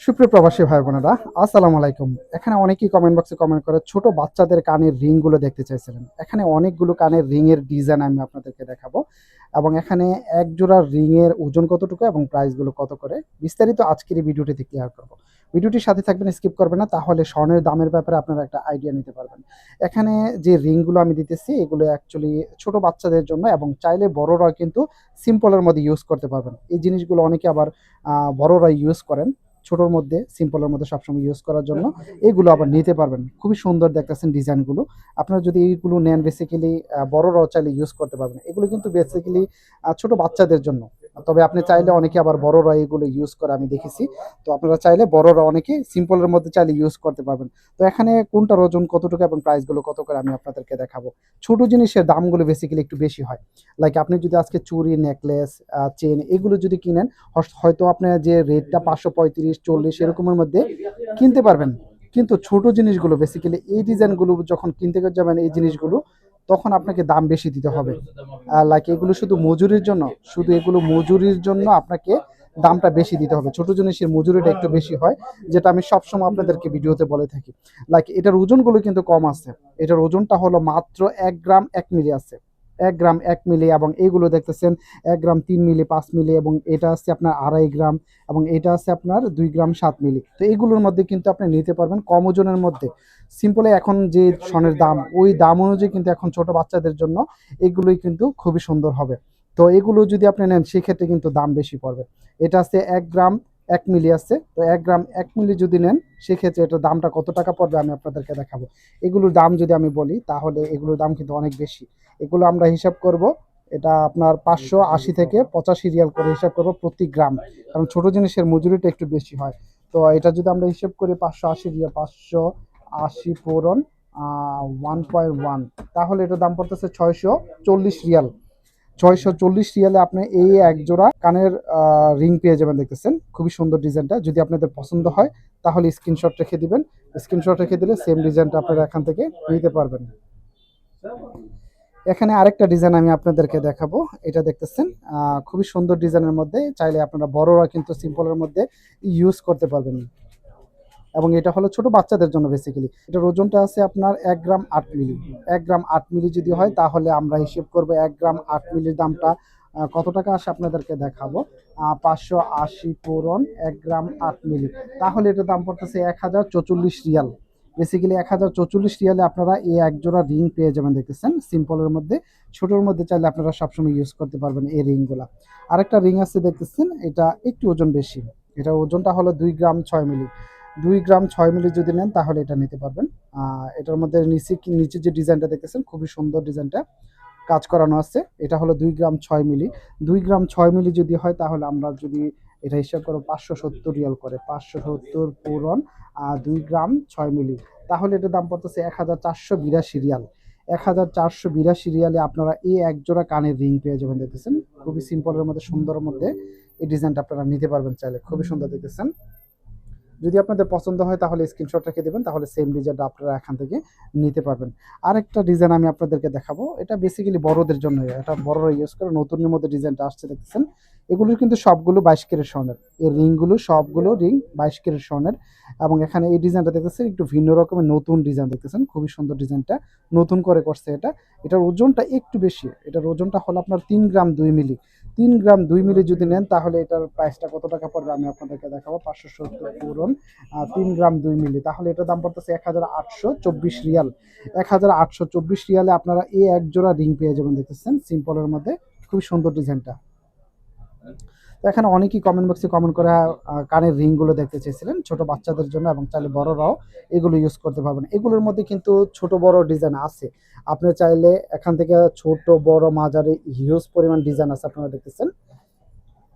সুপ্রিয় প্রবাসী ভাই বোনেরা, আসসালামু আলাইকুম। এখানে অনেকেই কমেন্ট বক্সে কমেন্ট করে ছোট বাচ্চাদের কানের রিংগুলো দেখতে চাইছিলেন। এখানে অনেকগুলো কানের রিংয়ের ডিজাইন আমি আপনাদেরকে দেখাবো এবং এখানে এক জোড়া রিংয়ের ওজন কতটুকু এবং প্রাইসগুলো কত করে বিস্তারিত আজকের এই ভিডিওটিতে ক্লিয়ার করব। ভিডিওটির সাথে থাকবেন, স্কিপ করবেন না, তাহলে স্বর্ণের দামের ব্যাপারে আপনারা একটা আইডিয়া নিতে পারবেন। এখানে যে রিংগুলো আমি দিতেছি এগুলো অ্যাকচুয়ালি ছোট বাচ্চাদের জন্য এবং চাইলে বড়রা কিন্তু সিম্পলের মধ্যে ইউজ করতে পারবেন। এই জিনিসগুলো অনেকে আবার বড়রা ইউজ করেন ছোটোর মধ্যে, সিম্পলের মধ্যে সবসময় ইউজ করার জন্য এগুলো আবার নিতে পারবেন। খুবই সুন্দর দেখতেছেন ডিজাইনগুলো। আপনারা যদি এইগুলো নেন বেসিক্যালি বড়রাও চাইলে ইউজ করতে পারবেন। এগুলো কিন্তু বেসিক্যালি ছোট বাচ্চাদের জন্য। তবে আপনি চাইলে অনেকে আবার বড়রা এগুলো ইউজ করে আমি দেখেছি। তো আপনারা চাইলে বড়রা অনেকে সিম্পলের মধ্যে চাইলে ইউজ করতে পারবেন। তো এখানে কোনটার ওজন কতটুকু এবং প্রাইসগুলো কত করে আমি আপনাদেরকে দেখাবো। ছোট জিনিসের দামগুলো বেসিক্যালি একটু বেশি হয়। লাইক আপনি যদি আজকে চুড়ি, নেকলেস, চেন এগুলো যদি কিনেন, হয়তো আপনার যে রেটটা 535-40 এরকমের মধ্যে কিনতে পারবেন। কিন্তু ছোট জিনিসগুলো বেসিক্যালি এই ডিজাইনগুলো যখন কিনতে যাবেন এই জিনিসগুলো, তখন আপনাকে দাম বেশি দিতে হবে। লাইক এগুলো শুধু এগুলো মজুরির জন্য আপনাকে দামটা বেশি দিতে হবে। ছোট জিনিসের মজুরিটা একটু বেশি হয়, যেটা আমি সবসময় আপনাদেরকে ভিডিওতে বলে থাকি। লাইক এটার ওজনগুলো কিন্তু কম আছে। এটার ওজনটা হলো মাত্র 1 গ্রাম 1 মিলি আছে। 1 গ্রাম 1 মিলি এবং এইগুলো দেখতেছেন 1 গ্রাম 3 মিলি 5 মিলি এবং এটা আছে আপনার 2.5 গ্রাম এবং এটা আছে আপনার 2 গ্রাম 7 মিলি। তো এইগুলোর মধ্যে কিন্তু আপনি নিতে পারবেন কম ওজনের মধ্যে। সিম্পলে এখন যে স্বর্ণের দাম, ওই দাম অনুযায়ী কিন্তু এখন ছোট বাচ্চাদের জন্য এগুলোই কিন্তু খুবই সুন্দর হবে। তো এগুলো যদি আপনি নেন সেক্ষেত্রে কিন্তু দাম বেশি পড়বে। এটা আছে 1 গ্রাম 1 মিলি আছে। তো 1 গ্রাম 1 মিলি যদি নেন সেক্ষেত্রে এটার দামটা কত টাকা পড়বে আমি আপনাদেরকে দেখাবো। এগুলোর দাম যদি আমি বলি তাহলে এগুলোর দাম কিন্তু অনেক বেশি। এগুলো আমরা হিসাব করব, এটা আপনার 580 থেকে 85 রিয়াল করে হিসাব করব প্রতি গ্রাম। কারণ ছোট জিনিসের মজুরিটা একটু বেশি হয়। তো এটা যদি আমরা হিসাব করি 580 রিয়াল, 580 পূরণ 1.1, তাহলে এটার দাম পড়তেছে 640 রিয়াল। 640 রিয়ালে আপনি এই এক জোড়া কানের রিং পেয়ে যাবেন। দেখতেছেন খুবই সুন্দর ডিজাইনটা। যদি আপনাদের পছন্দ হয় তাহলে স্ক্রিনশট রেখে দিবেন। স্ক্রিনশট রেখে দিলে সেম ডিজাইনটা আপনারা এখান থেকে নিতে পারবেন। এখানে আরেকটা ডিজাইন আমি আপনাদেরকে দেখাবো। এটা দেখতেছেন খুবই সুন্দর ডিজাইনের মধ্যে, চাইলে আপনারা বড়রা কিন্তু সিম্পলের মধ্যে ইউজ করতে পারবেন এবং এটা হলো ছোট বাচ্চাদের জন্য বেসিক্যালি। এটার ওজনটা আছে আপনার 1 গ্রাম 8 মিলি। 1 গ্রাম 8 মিলি যদি হয় তাহলে আমরা হিসেব করব 1 গ্রাম 8 মিলির দামটা কত টাকা আসে আপনাদেরকে দেখাবো। 580 পূরণ 1 গ্রাম 8 মিলি, তাহলে এটার দাম পড়তেছে 1044 রিয়াল। বেসিক্যালি 1044 রিয়ালে আপনারা এই এক জোড়া রিং পেয়ে যাবেন। দেখতেছেন সিম্পলের মধ্যে, ছোটোর মধ্যে চাইলে আপনারা সবসময় ইউজ করতে পারবেন এই রিংগুলা। আরেকটা রিং আছে দেখতেছেন, এটা একটু ওজন বেশি। এটা ওজনটা হলো 2 গ্রাম 6 মিলি। 2 গ্রাম 6 মিলি যদি নেন তাহলে এটা নিতে পারবেন। এটার মধ্যে নিচে যে ডিজাইনটা দেখতেছেন খুবই সুন্দর ডিজাইনটা কাজ করানো আছে। এটা হলো 2 গ্রাম 6 মিলি। 2 গ্রাম 6 মিলি যদি হয় তাহলে আমরা যদি এটা হিসাব করো 570 রিয়াল করে, 570 পূরণ 2 গ্রাম 6 মিলি, তাহলে এটার দাম পড়তেছে 1482 রিয়াল। 1482 রিয়ালে আপনারা এই এক জোড়া কানের রিং পেয়ে যাবেন। দেখতেছেন খুবই সিম্পলের মধ্যে, সুন্দরের মধ্যে এই ডিজাইনটা আপনারা নিতে পারবেন চাইলে। খুবই সুন্দর দেখতেছেন। যদি আপনাদের পছন্দ হয় তাহলে স্ক্রিনশট রেখে দেবেন, তাহলে সেম ডিজাইনটা আপনারা এখান থেকে নিতে পারবেন। আরেকটা ডিজাইন আমি আপনাদেরকে দেখাবো। এটা বেসিক্যালি বড়দের জন্য, এটা বড়রা ইউজ করে। নতুনের মধ্যে ডিজাইনটা আসছে দেখতেছেন। এগুলোর কিন্তু সবগুলো 22 ক্যারেট স্বর্ণের। এই রিংগুলো সবগুলো রিং 22 ক্যারেট স্বর্ণের এবং এখানে এই ডিজাইনটা দেখতেছেন একটু ভিন্ন রকমের নতুন ডিজাইন। দেখতেছেন খুবই সুন্দর ডিজাইনটা, নতুন করে করছে এটা। এটার ওজনটা একটু বেশি। এটার ওজনটা হলো আপনার 3 গ্রাম 2 মিলি। 3 গ্রাম 2 মিলি যদি নেন তাহলে এটার প্রাইসটা কত টাকা পড়বে আমি আপনাদেরকে দেখাবো। 570 পূরণ 3 গ্রাম 2 মিলি, তাহলে এটার দাম পড়তেছে 1824 রিয়াল। 1824 রিয়ালে আপনারা এই এক জোড়া রিং পেয়ে যাবেন। দেখতেছেন সিম্পলের মধ্যে খুবই সুন্দর ডিজাইনটা। তো এখানে অনেকেই কমেন্ট বক্সে কমেন্ট করে কানের রিংগুলো দেখতে চেয়েছিলেন ছোট বাচ্চাদের জন্য এবং চাইলে বড়রাও এগুলো ইউজ করতে পারবেন। এগুলোর মধ্যে কিন্তু ছোট বড় ডিজাইন আছে। আপনি চাইলে এখান থেকে ছোট বড় মাঝারি হিউজ পরিমাণ ডিজাইন আছে। আপনারা দেখতেছেন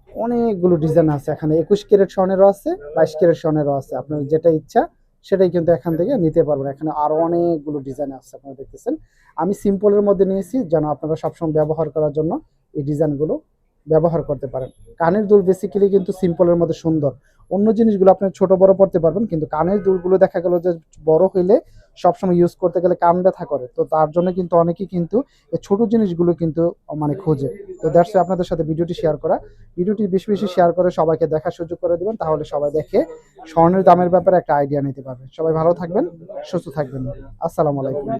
অনেকগুলো ডিজাইন আছে এখানে। 21 ক্যারেট স্বর্ণেরও আছে, 22 ক্যারেট স্বর্ণেরও আছে। আপনার যেটা ইচ্ছা সেটাই কিন্তু এখান থেকে নিতে পারবেন। এখানে আরো অনেকগুলো ডিজাইন আছে আপনারা দেখতেছেন। আমি সিম্পলের মধ্যে নিয়েছি যেন আপনারা সবসময় ব্যবহার করার জন্য এই ডিজাইনগুলো ব্যবহার করতে পারেন। কানের দুল বেসিক্যালি কিন্তু সিম্পলের মধ্যে সুন্দর। অন্য জিনিসগুলো আপনি ছোট বড় পড়তে পারবেন, কিন্তু কানের দুলগুলো দেখা গেল যে বড় হইলে সবসময় ইউজ করতে গেলে কান ব্যথা করে, তো তার জন্য কিন্তু অনেকেই কিন্তু এই ছোট জিনিসগুলো কিন্তু মানে খোঁজে। তো দ্যাটস আপনাদের সাথে ভিডিওটি শেয়ার করা। ভিডিওটি বেশি বেশি শেয়ার করে সবাইকে দেখার সুযোগ করে দেবেন, তাহলে সবাই দেখে স্বর্ণের দামের ব্যাপারে একটা আইডিয়া নিতে পারবে। সবাই ভালো থাকবেন, সুস্থ থাকবেন। আসসালামু আলাইকুম।